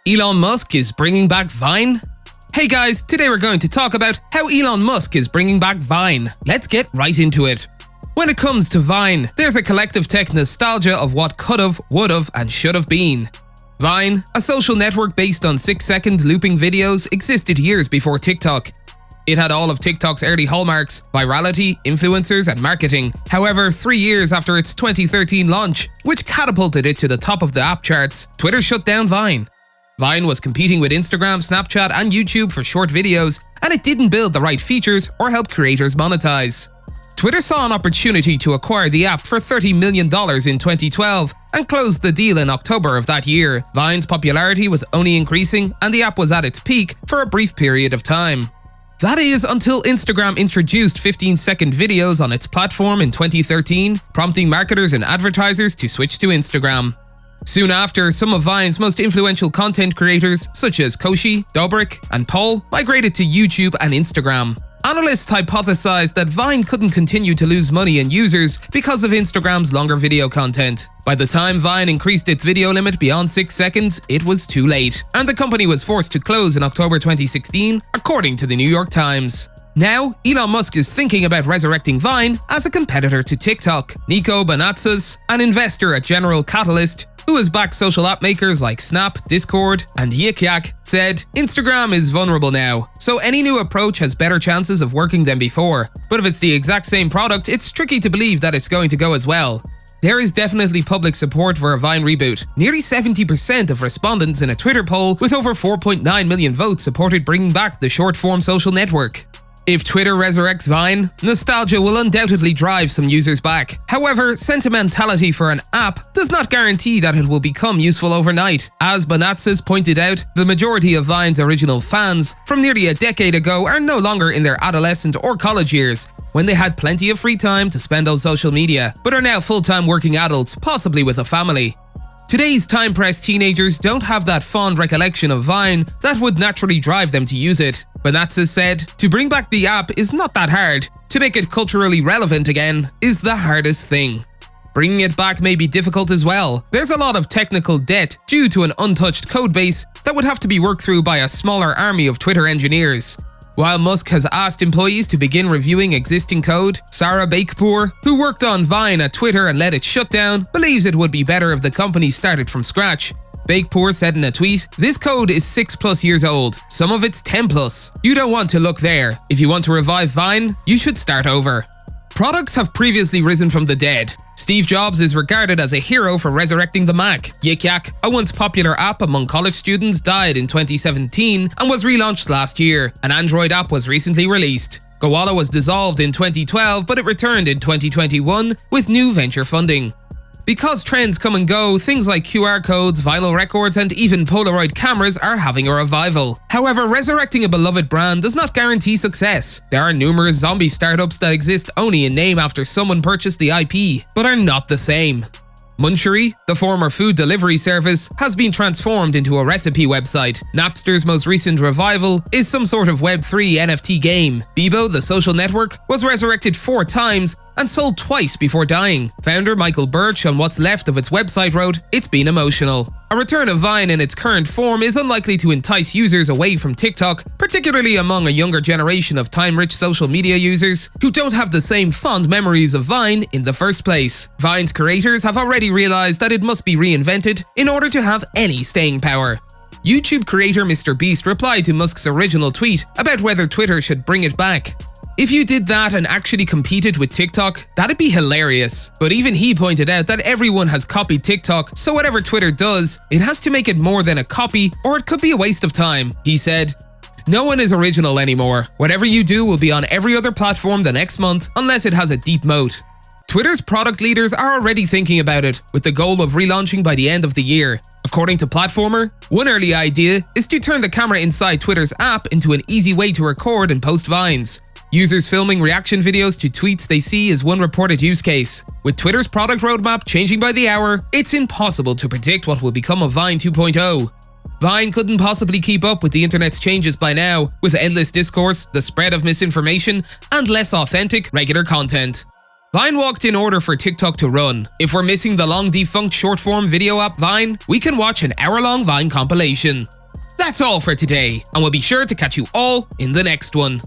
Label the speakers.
Speaker 1: Elon Musk is bringing back Vine? Hey guys, today we're going to talk about how Elon Musk is bringing back Vine. Let's get right into it. When it comes to Vine, there's a collective tech nostalgia of what could've, would've, and should've been. Vine, a social network based on 6-second looping videos, existed years before TikTok. It had all of TikTok's early hallmarks: virality, influencers, and marketing. However, 3 years after its 2013 launch, which catapulted it to the top of the app charts, Twitter shut down Vine. Vine was competing with Instagram, Snapchat, and YouTube for short videos, and it didn't build the right features or help creators monetize. Twitter saw an opportunity to acquire the app for $30 million in 2012 and closed the deal in October of that year. Vine's popularity was only increasing, and the app was at its peak for a brief period of time. That is, until Instagram introduced 15-second videos on its platform in 2013, prompting marketers and advertisers to switch to Instagram. Soon after, some of Vine's most influential content creators, such as Koshi, Dobrik, and Paul, migrated to YouTube and Instagram. Analysts hypothesized that Vine couldn't continue to lose money and users because of Instagram's longer video content. By the time Vine increased its video limit beyond 6 seconds, it was too late, and the company was forced to close in October 2016, according to the New York Times. Now, Elon Musk is thinking about resurrecting Vine as a competitor to TikTok. Nico Bonatzas, an investor at General Catalyst, who has backed social app makers like Snap, Discord, and Yik Yak, said, "Instagram is vulnerable now, so any new approach has better chances of working than before. But if it's the exact same product, it's tricky to believe that it's going to go as well." There is definitely public support for a Vine reboot. Nearly 70% of respondents in a Twitter poll with over 4.9 million votes supported bringing back the short-form social network. If Twitter resurrects Vine, nostalgia will undoubtedly drive some users back. However, sentimentality for an app does not guarantee that it will become useful overnight. As Bonatzas pointed out, the majority of Vine's original fans from nearly a decade ago are no longer in their adolescent or college years, when they had plenty of free time to spend on social media, but are now full-time working adults, possibly with a family. Today's time-pressed teenagers don't have that fond recollection of Vine that would naturally drive them to use it. Bonatzas said, "To bring back the app is not that hard. To make it culturally relevant again is the hardest thing. Bringing it back may be difficult as well. There's a lot of technical debt due to an untouched codebase that would have to be worked through by a smaller army of Twitter engineers." While Musk has asked employees to begin reviewing existing code, Sarah Bakepour, who worked on Vine at Twitter and let it shut down, believes it would be better if the company started from scratch. Bakepour said in a tweet, "This code is 6+ years old. Some of it's 10+. You don't want to look there. If you want to revive Vine, you should start over." Products have previously risen from the dead. Steve Jobs is regarded as a hero for resurrecting the Mac. Yik Yak, a once popular app among college students, died in 2017 and was relaunched last year. An Android app was recently released. Gowalla was dissolved in 2012, but it returned in 2021 with new venture funding. Because trends come and go, things like QR codes, vinyl records, and even Polaroid cameras are having a revival. However, resurrecting a beloved brand does not guarantee success. There are numerous zombie startups that exist only in name after someone purchased the IP, but are not the same. Munchery, the former food delivery service, has been transformed into a recipe website. Napster's most recent revival is some sort of Web3 NFT game. Bebo, the social network, was resurrected 4 times and sold twice before dying. Founder Michael Birch on what's left of its website wrote, "It's been emotional." A return of Vine in its current form is unlikely to entice users away from TikTok, particularly among a younger generation of time-rich social media users who don't have the same fond memories of Vine in the first place. Vine's creators have already realized that it must be reinvented in order to have any staying power. YouTube creator Mr. Beast replied to Musk's original tweet about whether Twitter should bring it back. "If you did that and actually competed with TikTok, that'd be hilarious." But even he pointed out that everyone has copied TikTok, so whatever Twitter does, it has to make it more than a copy or it could be a waste of time. He said, "No one is original anymore. Whatever you do will be on every other platform the next month unless it has a deep moat." Twitter's product leaders are already thinking about it, with the goal of relaunching by the end of the year. According to Platformer, one early idea is to turn the camera inside Twitter's app into an easy way to record and post Vines. Users filming reaction videos to tweets they see is one reported use case. With Twitter's product roadmap changing by the hour, it's impossible to predict what will become of Vine 2.0. Vine couldn't possibly keep up with the internet's changes by now, with endless discourse, the spread of misinformation, and less authentic, regular content. Vine walked in order for TikTok to run. If we're missing the long defunct short-form video app Vine, we can watch an hour-long Vine compilation. That's all for today, and we'll be sure to catch you all in the next one.